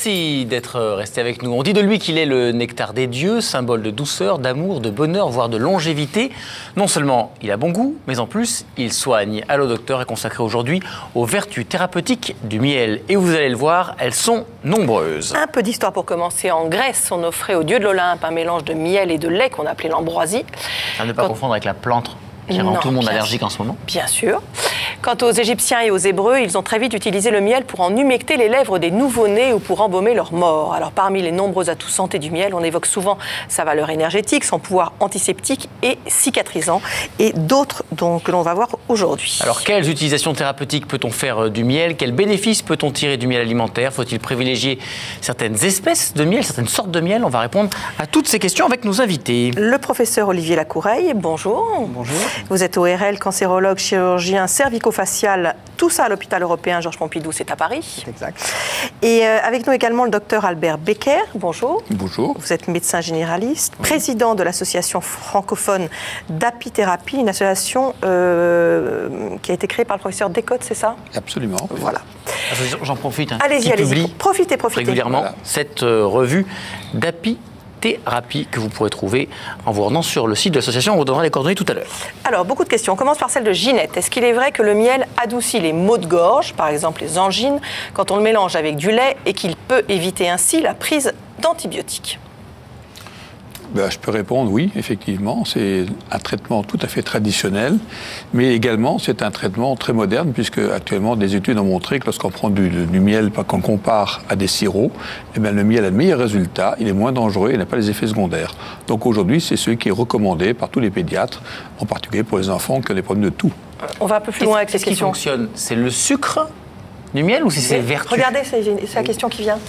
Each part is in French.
Merci d'être resté avec nous. On dit de lui qu'il est le nectar des dieux, symbole de douceur, d'amour, de bonheur, voire de longévité. Non seulement il a bon goût, mais en plus, il soigne. Allo Docteur est consacré aujourd'hui aux vertus thérapeutiques du miel. Et vous allez le voir, elles sont nombreuses. Un peu d'histoire pour commencer. En Grèce, on offrait au dieu de l'Olympe un mélange de miel et de lait qu'on appelait l'ambroisie. À ne pas confondre avec la plante qui rend tout le monde allergique en ce moment. Bien sûr. Quant aux Égyptiens et aux Hébreux, ils ont très vite utilisé le miel pour en humecter les lèvres des nouveau-nés ou pour embaumer leurs morts. Alors parmi les nombreux atouts santé du miel, on évoque souvent sa valeur énergétique, son pouvoir antiseptique et cicatrisant, et d'autres que l'on va voir aujourd'hui. Alors quelles utilisations thérapeutiques peut-on faire du miel? Quels bénéfices peut-on tirer du miel alimentaire? Faut-il privilégier certaines espèces de miel, certaines sortes de miel? On va répondre à toutes ces questions avec nos invités. Le professeur Olivier Lacoureille, bonjour. Bonjour. Vous êtes ORL, cancérologue, chirurgien cervico-facial, tout ça à l'hôpital européen Georges Pompidou, c'est à Paris. C'est exact. Et avec nous également le docteur Albert Becker, bonjour. Bonjour. Vous êtes médecin généraliste, président de l'association francophone d'apithérapie, une association qui a été créée par le professeur Descotes, c'est ça? Absolument. Voilà. J'en profite. Allez-y, allez-y. Profitez. Régulièrement cette revue d'apithérapie que vous pourrez trouver en vous rendant sur le site de l'association. On vous donnera les coordonnées tout à l'heure. Alors, beaucoup de questions. On commence par celle de Ginette. Est-ce qu'il est vrai que le miel adoucit les maux de gorge, par exemple les angines, quand on le mélange avec du lait et qu'il peut éviter ainsi la prise d'antibiotiques? Je peux répondre oui, effectivement. C'est un traitement tout à fait traditionnel, mais également c'est un traitement très moderne, puisque actuellement des études ont montré que lorsqu'on prend du miel, qu'on compare à des sirops, eh bien, le miel a le meilleur résultat, il est moins dangereux, il n'a pas les effets secondaires. Donc aujourd'hui, c'est ce qui est recommandé par tous les pédiatres, en particulier pour les enfants qui ont des problèmes de toux. On va un peu plus loin avec ces questions. Qu'est-ce qui fonctionne? C'est le sucre du miel ou c'est ses vertus? Regardez, c'est la question qui vient.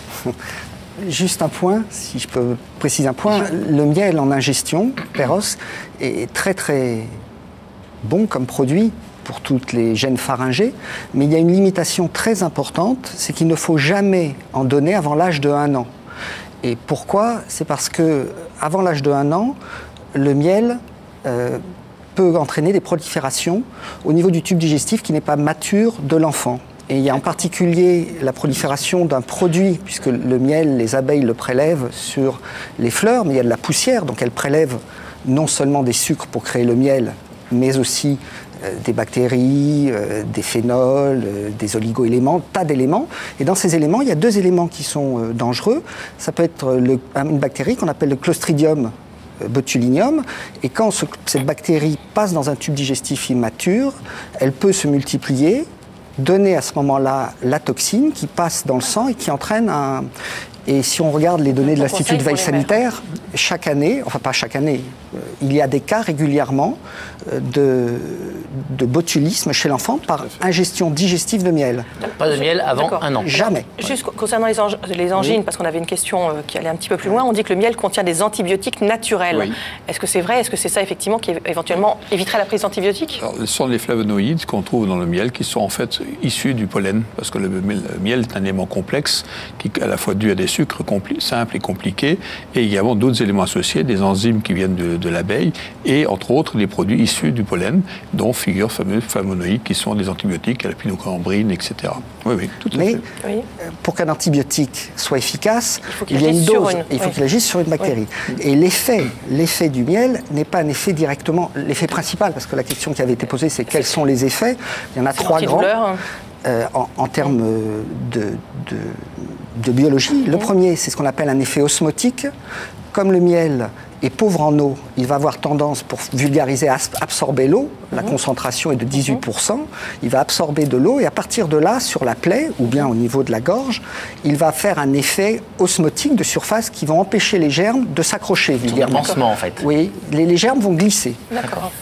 Juste un point, si je peux préciser un point, le miel en ingestion, Péros, est très très bon comme produit pour toutes les gènes pharyngées, mais il y a une limitation très importante, c'est qu'il ne faut jamais en donner avant l'âge de 1 an. Et pourquoi? C'est parce que avant l'âge de 1 an, le miel peut entraîner des proliférations au niveau du tube digestif qui n'est pas mature de l'enfant. Et il y a en particulier la prolifération d'un produit, puisque le miel, les abeilles le prélèvent sur les fleurs, mais il y a de la poussière, donc elles prélèvent non seulement des sucres pour créer le miel, mais aussi des bactéries, des phénols, des oligo-éléments, tas d'éléments. Et dans ces éléments, il y a 2 éléments qui sont dangereux. Ça peut être une bactérie qu'on appelle le Clostridium botulinum, et quand cette bactérie passe dans un tube digestif immature, elle peut se multiplier, donner à ce moment-là la toxine qui passe dans le sang et qui entraîne un... Et si on regarde les données de l'Institut de veille sanitaire, chaque année, enfin pas chaque année, il y a des cas régulièrement de botulisme chez l'enfant par ingestion digestive de miel. Pas de miel avant 1 an. Jamais. Juste concernant les angines, parce qu'on avait une question qui allait un petit peu plus loin, on dit que le miel contient des antibiotiques naturels. Oui. Est-ce que c'est vrai? Est-ce que c'est ça effectivement qui éventuellement éviterait la prise d'antibiotiques? Ce sont les flavonoïdes qu'on trouve dans le miel qui sont en fait issus du pollen, parce que le miel est un élément complexe qui est à la fois dû à des sucres simples et compliqués, et également d'autres éléments associés, des enzymes qui viennent de l'abeille, et entre autres des produits issus du pollen, dont figurent fameux flavonoïdes qui sont des antibiotiques, à la pinocambrine, etc. Oui, tout à fait. Mais pour qu'un antibiotique soit efficace, il y a une dose, il faut qu'il agisse sur une bactérie. Oui. Et l'effet du miel n'est pas un effet directement, l'effet principal, parce que la question qui avait été posée, c'est quels sont les effets? Il y en a 3 grands. En termes de biologie. Le premier, c'est ce qu'on appelle un effet osmotique. Comme le miel est pauvre en eau, il va avoir tendance, pour vulgariser, à absorber l'eau. La concentration est de 18%. Il va absorber de l'eau et à partir de là, sur la plaie, ou bien au niveau de la gorge, il va faire un effet osmotique de surface qui va empêcher les germes de s'accrocher, vulgairement. Pansement, en fait. Oui, les germes vont glisser.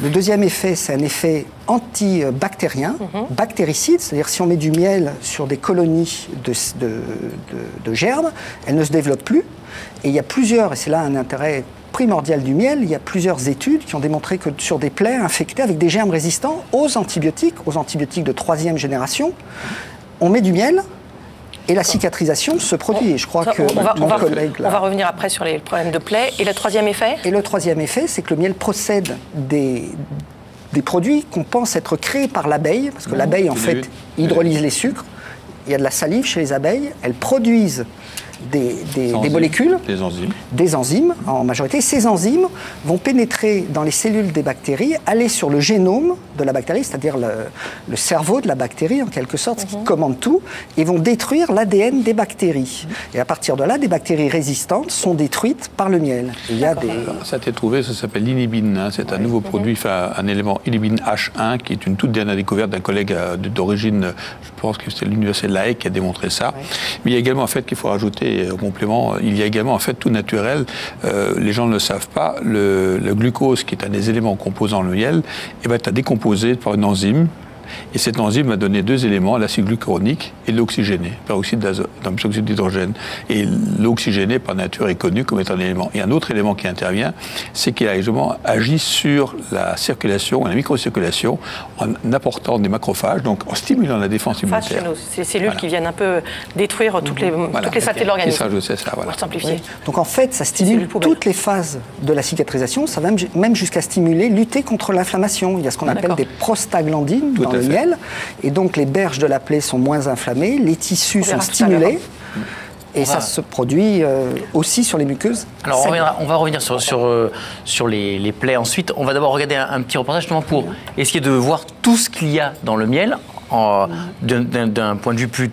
Le deuxième effet, c'est un effet antibactérien, bactéricide, c'est-à-dire si on met du miel sur des colonies de germes, elles ne se développent plus. Et il y a plusieurs, et c'est là un intérêt primordial du miel, il y a plusieurs études qui ont démontré que sur des plaies infectées avec des germes résistants aux antibiotiques de 3e génération, on met du miel et la cicatrisation se produit. Et je crois que mon collègue... On va revenir après sur les problèmes de plaies. Et le 3e effet? Et le 3e effet, c'est que le miel procède des produits qu'on pense être créés par l'abeille, parce que l'abeille, en fait, hydrolyse les sucres. Il y a de la salive chez les abeilles, elles produisent des molécules, des enzymes en majorité. Ces enzymes vont pénétrer dans les cellules des bactéries, aller sur le génome de la bactérie, c'est-à-dire le cerveau de la bactérie en quelque sorte, ce qui commande tout, et vont détruire l'ADN des bactéries. Et à partir de là, des bactéries résistantes sont détruites par le miel. Il y a Ça a été trouvé, ça s'appelle l'inhibine. Hein, c'est un nouveau produit, un élément inhibine H1, qui est une toute dernière découverte d'un collègue d'origine, je pense que c'était l'université de La Haye qui a démontré ça. Ouais. Mais il y a également en fait qu'il faut rajouter au complément, il y a également en fait tout naturel. Les gens ne le savent pas. Le glucose, qui est un des éléments composants le miel, est décomposé par une enzyme. Et cette enzyme va donner deux éléments, l'acide glucuronique et l'oxygéné, peroxyde d'azote, peroxyde d'hydrogène. Et l'oxygéné, par nature, est connu comme étant un élément. Et un autre élément qui intervient, c'est qu'il agit sur la circulation, la microcirculation, en apportant des macrophages, donc en stimulant la défense immunitaire. C'est ces cellules qui viennent un peu détruire toutes les saletés de l'organisme. C'est ça, voilà. Pour simplifier. Oui. Donc en fait, ça stimule toutes les phases de la cicatrisation. Ça va même jusqu'à stimuler, lutter contre l'inflammation. Il y a ce qu'on appelle des prostaglandines dans le miel, et donc les berges de la plaie sont moins inflammées, les tissus sont stimulés, et ça se produit aussi sur les muqueuses. Alors on va revenir sur les plaies ensuite. On va d'abord regarder un petit reportage justement pour essayer de voir tout ce qu'il y a dans le miel, d'un point de vue plus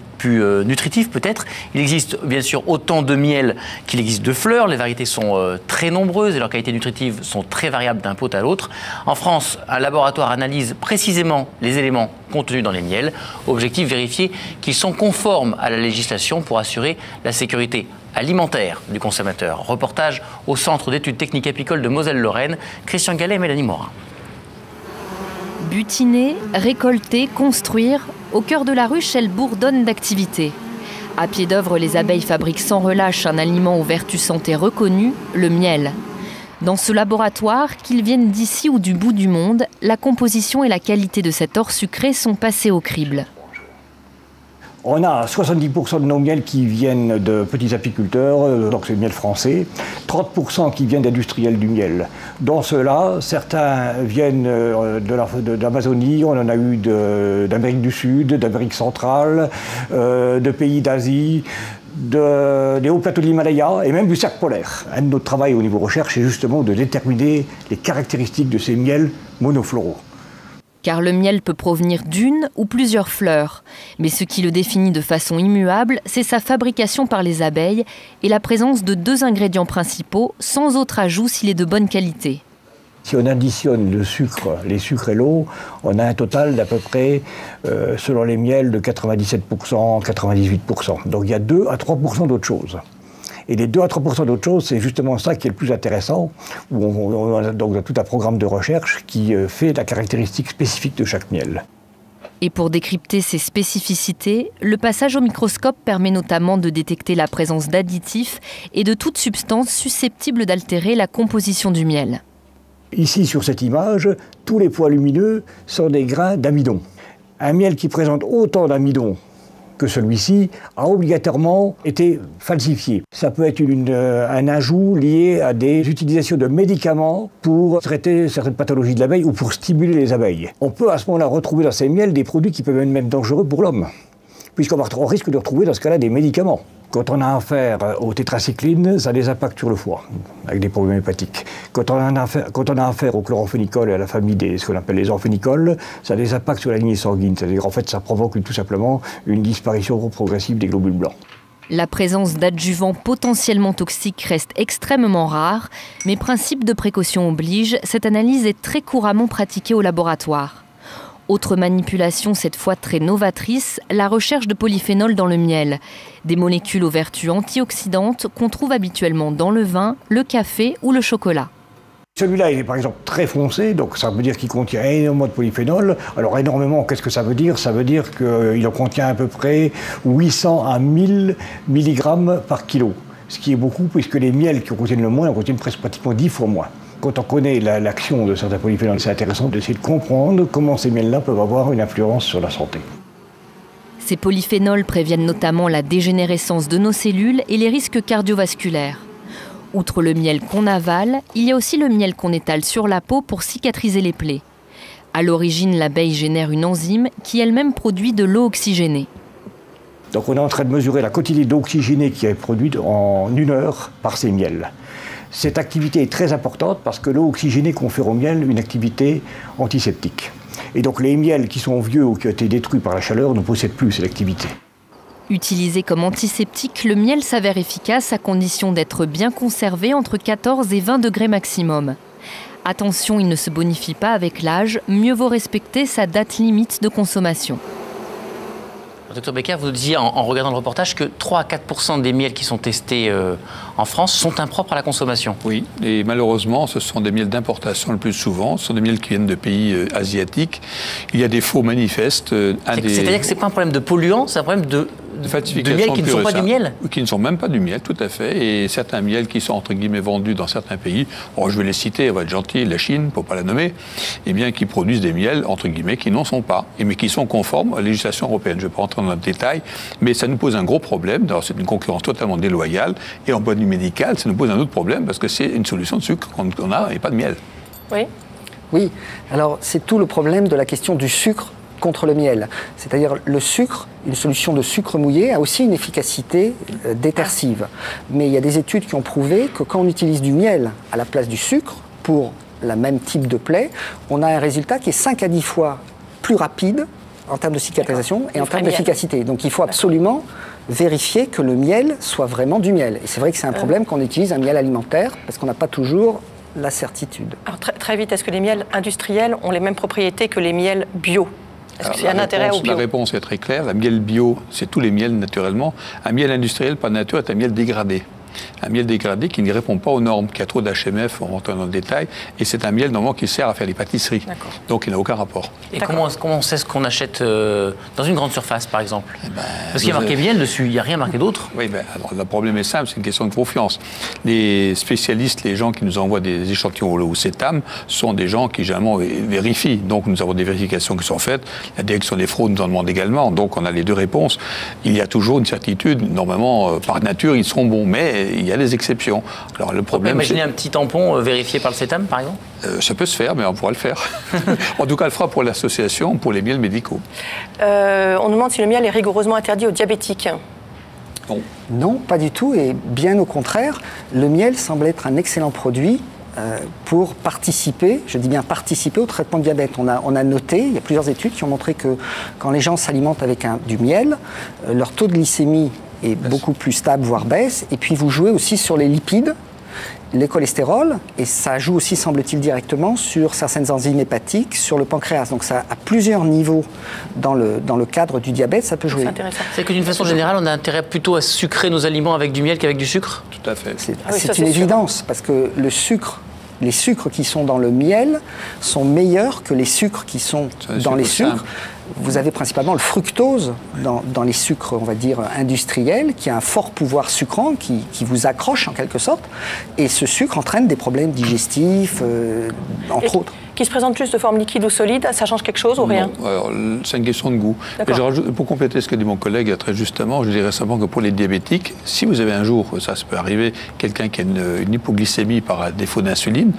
nutritif peut-être. Il existe bien sûr autant de miel qu'il existe de fleurs. Les variétés sont très nombreuses et leurs qualités nutritives sont très variables d'un pot à l'autre. En France, un laboratoire analyse précisément les éléments contenus dans les miels. Objectif, vérifier qu'ils sont conformes à la législation pour assurer la sécurité alimentaire du consommateur. Reportage au Centre d'études techniques apicoles de Moselle-Lorraine. Christian Gallet et Mélanie Morin. Butiner, récolter, construire, au cœur de la ruche, elle bourdonne d'activité. À pied d'œuvre, les abeilles fabriquent sans relâche un aliment aux vertus santé reconnues, le miel. Dans ce laboratoire, qu'ils viennent d'ici ou du bout du monde, la composition et la qualité de cet or sucré sont passées au crible. On a 70% de nos miels qui viennent de petits apiculteurs, donc c'est le miel français, 30% qui viennent d'industriels du miel. Dans ceux-là, certains viennent d'Amazonie, on en a eu d'Amérique du Sud, d'Amérique centrale, de pays d'Asie, des hauts plateaux de l'Himalaya et même du cercle polaire. Un de notre travail au niveau recherche, c'est justement de déterminer les caractéristiques de ces miels monofloraux. Car le miel peut provenir d'une ou plusieurs fleurs. Mais ce qui le définit de façon immuable, c'est sa fabrication par les abeilles et la présence de deux ingrédients principaux, sans autre ajout s'il est de bonne qualité. Si on additionne le sucre, les sucres et l'eau, on a un total d'à peu près, selon les miels, de 97%, 98%. Donc il y a 2 à 3% d'autres choses. Et les 2 à 3% d'autres choses, c'est justement ça qui est le plus intéressant, où on a donc tout un programme de recherche qui fait la caractéristique spécifique de chaque miel. Et pour décrypter ces spécificités, le passage au microscope permet notamment de détecter la présence d'additifs et de toute substance susceptible d'altérer la composition du miel. Ici, sur cette image, tous les pois lumineux sont des grains d'amidon. Un miel qui présente autant d'amidon que celui-ci a obligatoirement été falsifié. Ça peut être un ajout lié à des utilisations de médicaments pour traiter certaines pathologies de l'abeille ou pour stimuler les abeilles. On peut à ce moment-là retrouver dans ces miels des produits qui peuvent être même dangereux pour l'homme, puisqu'on risque de retrouver dans ce cas-là des médicaments. Quand on a affaire aux tétracyclines, ça a des impacts sur le foie, avec des problèmes hépatiques. Quand on a affaire au chloramphénicol et à la famille ce qu'on appelle les amphénicols, ça a des impacts sur la lignée sanguine. C'est-à-dire en fait, ça provoque tout simplement une disparition progressive des globules blancs. La présence d'adjuvants potentiellement toxiques reste extrêmement rare, mais principe de précaution oblige, cette analyse est très couramment pratiquée au laboratoire. Autre manipulation, cette fois très novatrice, la recherche de polyphénol dans le miel. Des molécules aux vertus antioxydantes qu'on trouve habituellement dans le vin, le café ou le chocolat. Celui-là, il est par exemple très foncé, donc ça veut dire qu'il contient énormément de polyphénol. Alors énormément, qu'est-ce que ça veut dire ? Ça veut dire qu'il en contient à peu près 800 à 1000 mg par kilo. Ce qui est beaucoup, puisque les miels qui en contiennent le moins en contiennent presque pratiquement 10 fois moins. Quand on connaît l'action de certains polyphénols, c'est intéressant d'essayer de comprendre comment ces miels-là peuvent avoir une influence sur la santé. Ces polyphénols préviennent notamment la dégénérescence de nos cellules et les risques cardiovasculaires. Outre le miel qu'on avale, il y a aussi le miel qu'on étale sur la peau pour cicatriser les plaies. À l'origine, l'abeille génère une enzyme qui elle-même produit de l'eau oxygénée. Donc on est en train de mesurer la quantité d'eau oxygénée qui est produite en 1 heure par ces miels. Cette activité est très importante parce que l'eau oxygénée confère au miel une activité antiseptique. Et donc les miels qui sont vieux ou qui ont été détruits par la chaleur ne possèdent plus cette activité. Utilisé comme antiseptique, le miel s'avère efficace à condition d'être bien conservé entre 14 et 20 degrés maximum. Attention, il ne se bonifie pas avec l'âge, mieux vaut respecter sa date limite de consommation. Docteur Becker, vous disiez en regardant le reportage que 3 à 4% des miels qui sont testés en France sont impropres à la consommation. Oui, et malheureusement, ce sont des miels d'importation le plus souvent. Ce sont des miels qui viennent de pays asiatiques. Il y a des faux manifestes. C'est-à-dire que ce n'est pas un problème de polluants, c'est un problème de miel qui ne sont pas du miel. Qui ne sont même pas du miel, tout à fait. Et certains miels qui sont, entre guillemets, vendus dans certains pays, je vais les citer, on va être gentil, la Chine, pour ne pas la nommer, eh bien, qui produisent des miels, entre guillemets, qui n'en sont pas, mais qui sont conformes à la législation européenne. Je ne vais pas rentrer dans le détail, mais ça nous pose un gros problème. Alors, c'est une concurrence totalement déloyale. Et en point de vue médical, ça nous pose un autre problème, parce que c'est une solution de sucre qu'on a et pas de miel. Oui. Oui, alors c'est tout le problème de la question du sucre contre le miel. C'est-à-dire le sucre, une solution de sucre mouillé a aussi une efficacité détersive. Mais il y a des études qui ont prouvé que quand on utilise du miel à la place du sucre pour le même type de plaie, on a un résultat qui est 5 à 10 fois plus rapide en termes de cicatrisation et en termes d'efficacité. Donc il faut absolument vérifier que le miel soit vraiment du miel. Et c'est vrai que c'est un problème qu'on utilise un miel alimentaire parce qu'on n'a pas toujours la certitude. Alors très vite, est-ce que les miels industriels ont les mêmes propriétés que les miels bio ? Est-ce qu'il y a un intérêt au bio ? La réponse est très claire. Le miel bio, c'est tous les miels naturellement. Un miel industriel par nature est un miel dégradé. Un miel dégradé qui ne répond pas aux normes, qui a trop d'HMF, on rentre dans le détail, et c'est un miel normalement qui sert à faire les pâtisseries. Donc il n'a aucun rapport. Et comment on sait ce qu'on achète dans une grande surface, par exemple ? Parce qu'il y a marqué miel dessus, il n'y a rien marqué d'autre. Oui, alors le problème est simple, c'est une question de confiance. Les spécialistes, les gens qui nous envoient des échantillons au CETAM, sont des gens qui généralement vérifient. Donc nous avons des vérifications qui sont faites. La direction des fraudes nous en demande également. Donc on a les deux réponses. Il y a toujours une certitude. Normalement, par nature, ils seront bons, mais il y a des exceptions. Alors le problème, imaginez un petit tampon vérifié par le CETAM, par exemple ? Ça peut se faire, mais on pourra le faire. En tout cas, on le fera pour l'association, pour les miels médicaux. On nous demande si le miel est rigoureusement interdit aux diabétiques. Non, pas du tout. Et bien au contraire, le miel semble être un excellent produit pour participer, je dis bien participer au traitement de diabète. On a noté, il y a plusieurs études qui ont montré que quand les gens s'alimentent avec du miel, leur taux de glycémie est beaucoup plus stable, voire baisse. Et puis vous jouez aussi sur les lipides, les cholestérols, et ça joue aussi, semble-t-il, directement sur certaines enzymes hépatiques, sur le pancréas. Donc ça, à plusieurs niveaux, dans le cadre du diabète, ça peut jouer. C'est intéressant. C'est que d'une façon générale, on a intérêt plutôt à sucrer nos aliments avec du miel qu'avec du sucre ? Tout à fait. C'est une évidence, parce que les sucres qui sont dans le miel sont meilleurs que les sucres qui sont dans les sucres. Vous avez principalement le fructose dans les sucres, on va dire, industriels, qui a un fort pouvoir sucrant, qui vous accroche en quelque sorte. Et ce sucre entraîne des problèmes digestifs, entre autres. Qui se présente plus de forme liquide ou solide, ça change quelque chose ou rien ? C'est une question de goût. Je rajoute, pour compléter ce que dit mon collègue très justement, je dirais simplement que pour les diabétiques, si vous avez un jour, ça peut arriver, quelqu'un qui a une hypoglycémie par défaut d'insuline,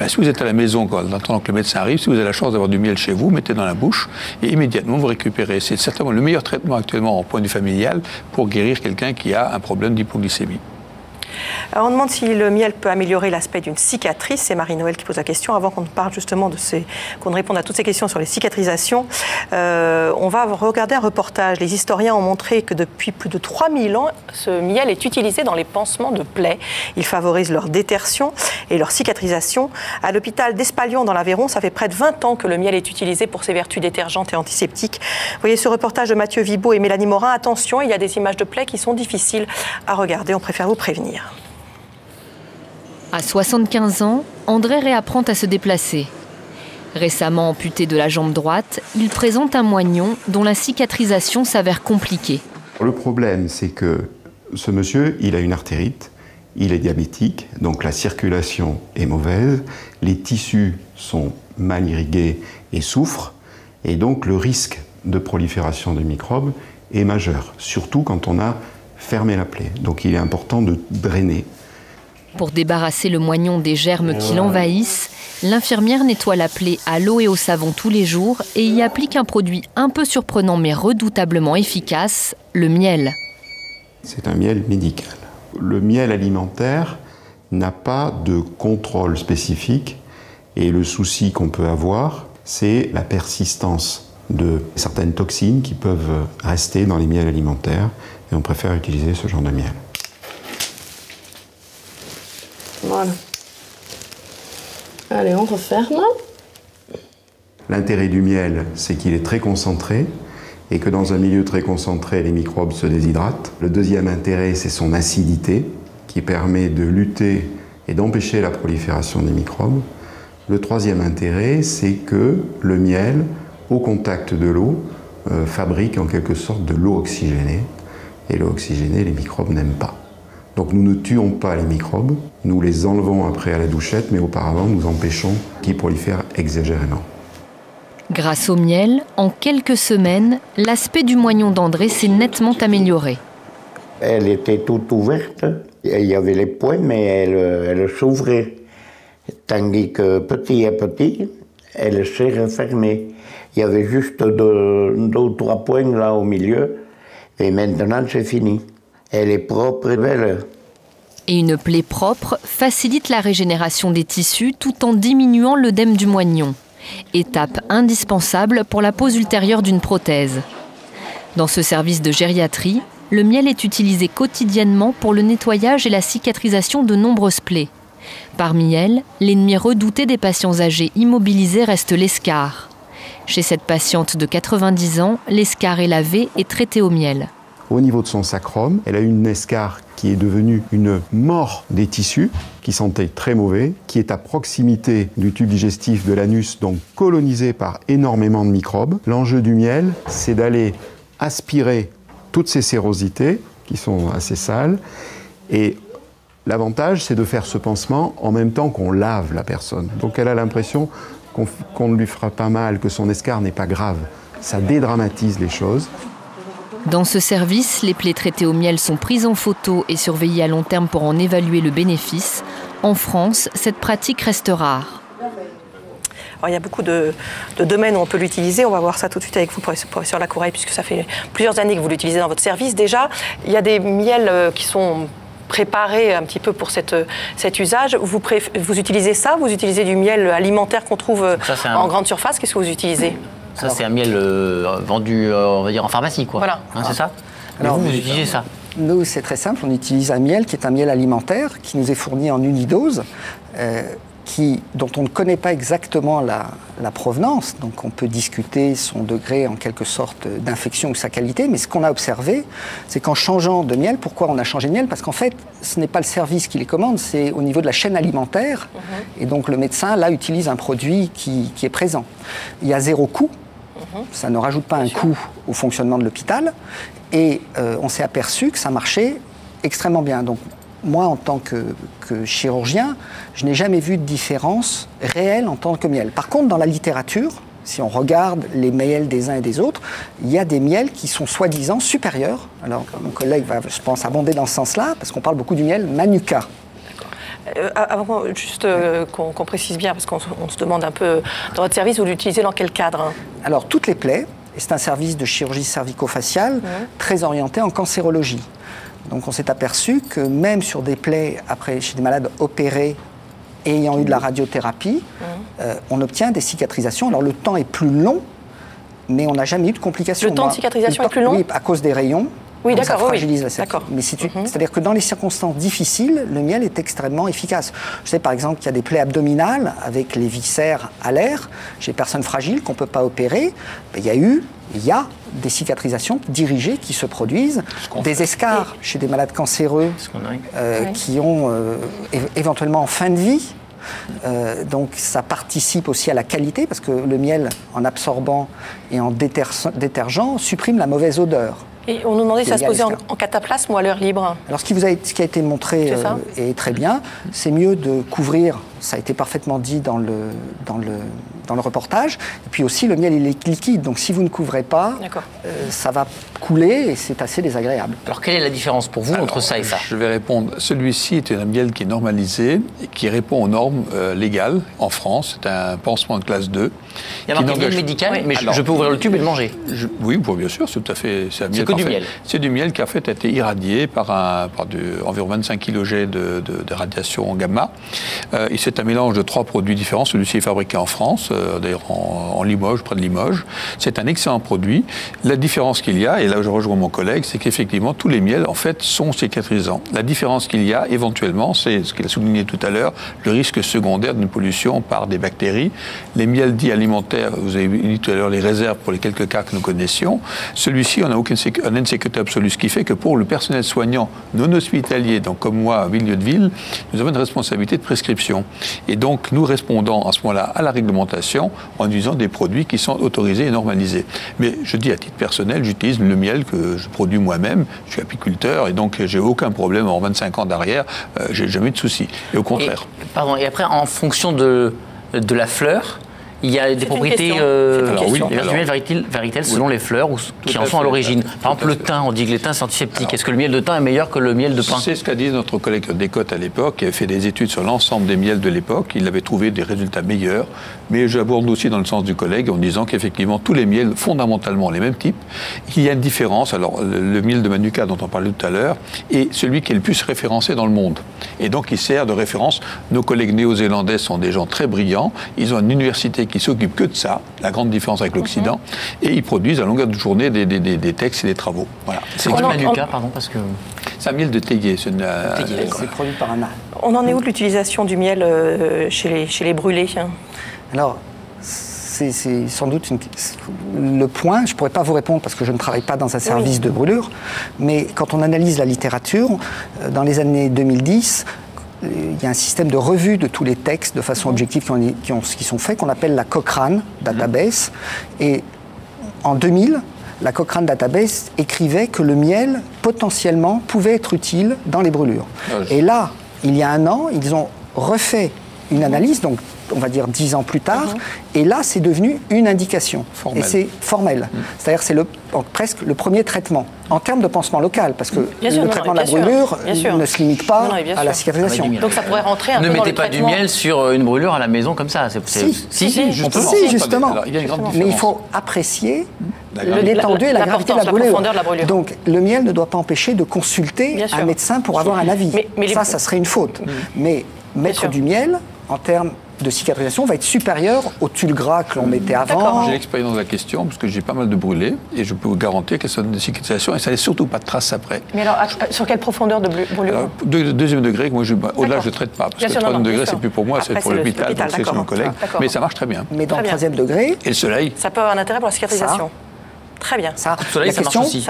si vous êtes à la maison, en attendant que le médecin arrive, si vous avez la chance d'avoir du miel chez vous, mettez dans la bouche et immédiatement vous récupérez. C'est certainement le meilleur traitement actuellement en point de vue familial pour guérir quelqu'un qui a un problème d'hypoglycémie. Alors on demande si le miel peut améliorer l'aspect d'une cicatrice. C'est Marie-Noël qui pose la question. Avant qu'on parle justement qu'on réponde à toutes ces questions sur les cicatrisations, on va regarder un reportage. Les historiens ont montré que depuis plus de 3000 ans, ce miel est utilisé dans les pansements de plaies. Il favorise leur détertion et leur cicatrisation. À l'hôpital d'Espalion dans l'Aveyron, ça fait près de 20 ans que le miel est utilisé pour ses vertus détergentes et antiseptiques. Vous voyez ce reportage de Mathieu Vibaud et Mélanie Morin. Attention, il y a des images de plaies qui sont difficiles à regarder. On préfère vous prévenir. À 75 ans, André réapprend à se déplacer. Récemment amputé de la jambe droite, il présente un moignon dont la cicatrisation s'avère compliquée. Le problème, c'est que ce monsieur, il a une artérite, il est diabétique, donc la circulation est mauvaise, les tissus sont mal irrigués et souffrent, et donc le risque de prolifération de microbes est majeur, surtout quand on a fermé la plaie. Donc il est important de drainer. Pour débarrasser le moignon des germes qui l'envahissent, L'infirmière nettoie la plaie à l'eau et au savon tous les jours et y applique un produit un peu surprenant mais redoutablement efficace, le miel. C'est un miel médical. Le miel alimentaire n'a pas de contrôle spécifique et le souci qu'on peut avoir, c'est la persistance de certaines toxines qui peuvent rester dans les miels alimentaires et on préfère utiliser ce genre de miel. Voilà. Allez, on referme. L'intérêt du miel, c'est qu'il est très concentré et que dans un milieu très concentré, les microbes se déshydratent. Le deuxième intérêt, c'est son acidité qui permet de lutter et d'empêcher la prolifération des microbes. Le troisième intérêt, c'est que le miel, au contact de l'eau, fabrique en quelque sorte de l'eau oxygénée. Et l'eau oxygénée, les microbes n'aiment pas. Donc nous ne tuons pas les microbes, nous les enlevons après à la douchette, mais auparavant nous empêchons qu'ils prolifèrent exagérément. Grâce au miel, en quelques semaines, l'aspect du moignon d'André s'est nettement amélioré. Elle était toute ouverte, il y avait les points, mais elle s'ouvrait. Tandis que petit à petit, elle s'est refermée. Il y avait juste deux ou trois points là au milieu, et maintenant c'est fini. Elle est propre et belle. Et une plaie propre facilite la régénération des tissus tout en diminuant l'œdème du moignon. Étape indispensable pour la pose ultérieure d'une prothèse. Dans ce service de gériatrie, le miel est utilisé quotidiennement pour le nettoyage et la cicatrisation de nombreuses plaies. Parmi elles, l'ennemi redouté des patients âgés immobilisés reste l'escar. Chez cette patiente de 90 ans, l'escar est lavé et traité au miel. Au niveau de son sacrum, elle a une escarre qui est devenue une mort des tissus, qui sentait très mauvais, qui est à proximité du tube digestif de l'anus, donc colonisé par énormément de microbes. L'enjeu du miel, c'est d'aller aspirer toutes ces sérosités, qui sont assez sales, et l'avantage, c'est de faire ce pansement en même temps qu'on lave la personne. Donc elle a l'impression qu'on ne lui fera pas mal, que son escarre n'est pas grave. Ça dédramatise les choses. Dans ce service, les plaies traitées au miel sont prises en photo et surveillées à long terme pour en évaluer le bénéfice. En France, cette pratique reste rare. Alors, il y a beaucoup de domaines où on peut l'utiliser. On va voir ça tout de suite avec vous, professeur Lacoureille, puisque ça fait plusieurs années que vous l'utilisez dans votre service. Déjà, il y a des miels qui sont préparés un petit peu pour cet usage. Vous utilisez ça? Vous utilisez du miel alimentaire qu'on trouve en grande surface? Qu'est-ce que vous utilisez? Ça, c'est un miel vendu, on va dire, en pharmacie, quoi. Voilà. Hein, c'est ça? Alors, vous utilisez ça? Nous, c'est très simple. On utilise un miel qui est un miel alimentaire, qui nous est fourni en unidose, dont on ne connaît pas exactement la provenance. Donc, on peut discuter son degré, en quelque sorte, d'infection ou sa qualité. Mais ce qu'on a observé, c'est qu'en changeant de miel, pourquoi on a changé de miel? Parce qu'en fait, ce n'est pas le service qui les commande, c'est au niveau de la chaîne alimentaire. Et donc, le médecin, là, utilise un produit qui est présent. Il y a zéro coût. Ça ne rajoute pas un coût au fonctionnement de l'hôpital. Et on s'est aperçu que ça marchait extrêmement bien. Donc, moi, en tant que chirurgien, je n'ai jamais vu de différence réelle en tant que miel. Par contre, dans la littérature, si on regarde les miels des uns et des autres, il y a des miels qui sont soi-disant supérieurs. Alors, mon collègue va, je pense, abonder dans ce sens-là, parce qu'on parle beaucoup du miel Manuka. Avant juste qu'on précise bien, parce qu'on se demande un peu, dans votre service, vous l'utilisez dans quel cadre? Alors, toutes les plaies, et c'est un service de chirurgie cervico-faciale très orienté en cancérologie. Donc, on s'est aperçu que même sur des plaies, chez des malades opérés ayant eu de la radiothérapie, on obtient des cicatrisations. Alors, le temps est plus long, mais on n'a jamais eu de complications. Le temps de cicatrisation est plus long? Oui, à cause des rayons. Oui, d'accord, ça fragilise la d'accord. Mais c'est-à-dire que dans les circonstances difficiles, le miel est extrêmement efficace. Je sais par exemple qu'il y a des plaies abdominales avec les viscères à l'air, chez les personnes fragiles qu'on ne peut pas opérer. Il y a des cicatrisations dirigées qui se produisent, des escarres chez des malades cancéreux qui ont éventuellement en fin de vie. Donc ça participe aussi à la qualité parce que le miel, en absorbant et en détergeant, supprime la mauvaise odeur. Et on nous demandait si ça se posait Escalante. en cataplasme ou à l'air libre. Alors ce qui a été montré est très bien. C'est mieux de couvrir, ça a été parfaitement dit dans le reportage. Et puis aussi le miel il est liquide, donc si vous ne couvrez pas, ça va couler et c'est assez désagréable. Alors quelle est la différence pour vous entre ça et ça? Je vais répondre. Celui-ci est un miel qui est normalisé et qui répond aux normes légales en France. C'est un pansement de classe 2. Il y a marqué miel médical, mais je peux ouvrir le tube et le manger. Oui, bien sûr, c'est tout à fait. C'est que du miel. C'est du miel qui en fait a été irradié par environ 25 kJ de radiation gamma. Et c'est un mélange de 3 produits différents. Celui-ci est fabriqué en France, d'ailleurs en Limoges, près de Limoges. C'est un excellent produit. La différence qu'il y a, et là je rejoins mon collègue, c'est qu'effectivement tous les miels en fait sont cicatrisants. La différence qu'il y a éventuellement, c'est ce qu'il a souligné tout à l'heure, le risque secondaire d'une pollution par des bactéries. Les miels dits alimentaires, vous avez dit tout à l'heure les réserves pour les quelques cas que nous connaissions. Celui-ci, on n'a aucune sécurité absolue, ce qui fait que pour le personnel soignant non hospitalier, donc comme moi, à milieu de ville, nous avons une responsabilité de prescription. Et donc, nous répondons à ce moment-là à la réglementation en utilisant des produits qui sont autorisés et normalisés. Mais je dis à titre personnel, j'utilise le miel que je produis moi-même. Je suis apiculteur et donc j'ai aucun problème en 25 ans d'arrière. J'ai jamais eu de soucis. Et au contraire. Et après, en fonction de la fleur, il y a des propriétés du miel varie-t-elle selon les fleurs qui en sont à l'origine? Par exemple, le thym, on dit que les thym c'est antiseptique. Est-ce que le miel de thym est meilleur que le miel de pin? C'est ce qu'a dit notre collègue Descotes à l'époque, qui avait fait des études sur l'ensemble des miels de l'époque. Il avait trouvé des résultats meilleurs. Mais j'aborde aussi dans le sens du collègue en disant qu'effectivement, tous les miels, fondamentalement les mêmes types. Il y a une différence. Alors, le miel de Manuka, dont on parlait tout à l'heure, est celui qui est le plus référencé dans le monde. Et donc, il sert de référence. Nos collègues néo-zélandais sont des gens très brillants. Ils ont une université qui s'occupe que de ça, la grande différence avec l'Occident, et ils produisent à longueur de journée des textes et des travaux. Voilà. C'est quoi le Manuka, pardon, parce que... C'est un miel de théier. C'est produit par un arbre. On en est où de l'utilisation du miel chez les brûlés? Alors, c'est sans doute le point, je ne pourrais pas vous répondre parce que je ne travaille pas dans un service de brûlure, mais quand on analyse la littérature, dans les années 2010, il y a un système de revue de tous les textes de façon objective qui sont faits, qu'on appelle la Cochrane Database. Et en 2000, la Cochrane Database écrivait que le miel, potentiellement, pouvait être utile dans les brûlures. Et là, il y a un an, ils ont refait une analyse, donc on va dire 10 ans plus tard, et là c'est devenu une indication. Formelle. Et c'est formel. C'est-à-dire c'est presque le premier traitement, en termes de pansement local, parce que le traitement de la brûlure ne se limite pas à la cicatrisation. Donc ça pourrait rentrer un peu dans le traitement. Ne mettez pas du miel sur une brûlure à la maison comme ça. Si, justement. Alors, mais il faut apprécier l'étendue et la gravité de la brûlure. Donc le miel ne doit pas empêcher de consulter un médecin pour avoir un avis. Ça serait une faute. Mais mettre du miel, en termes de cicatrisation, va être supérieur au tulle gras que l'on mettait avant. J'ai l'expérience de la question, parce que j'ai pas mal de brûlés, et je peux vous garantir qu'elles sont de cicatrisation, et ça n'est surtout pas de traces après. Mais alors, sur quelle profondeur de brûlure? Deuxième degré, moi, au-delà, je ne traite pas, parce que troisième degré, c'est plus pour moi, c'est pour l'hôpital, donc c'est chez mon collègue. Mais ça marche très bien. Mais dans le troisième degré... Et le soleil? Ça peut avoir un intérêt pour la cicatrisation. Très bien. Ça, le soleil, ça marche aussi.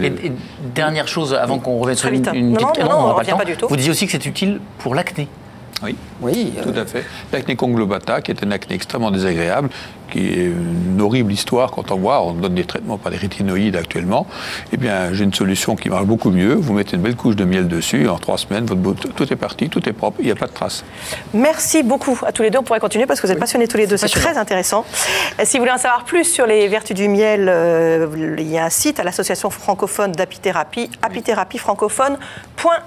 Et dernière chose, avant qu'on revienne sur une petite... Non, on ne revient pas du tout. Vous disiez aussi que c'est utile pour l'acné. Oui, tout à fait. L'acné conglobata, qui est un acné extrêmement désagréable, qui est une horrible histoire quand on donne des traitements par des rétinoïdes actuellement. Eh bien, j'ai une solution qui marche beaucoup mieux. Vous mettez une belle couche de miel dessus, en 3 semaines, tout est parti, tout est propre, il n'y a pas de traces. Merci beaucoup à tous les deux. On pourrait continuer parce que vous êtes passionnés tous les deux. C'est très intéressant. Si vous voulez en savoir plus sur les vertus du miel, il y a un site à l'association francophone d'apithérapie, apithérapie-francophone.com.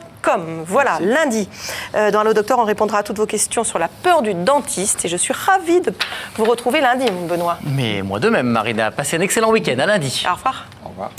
Voilà, lundi, dans Allo Docteur, on répondra à toutes vos questions sur la peur du dentiste. Et je suis ravie de vous retrouver lundi, mon Benoît. Mais moi de même, Marina. Passez un excellent week-end. À lundi. Au revoir. Au revoir.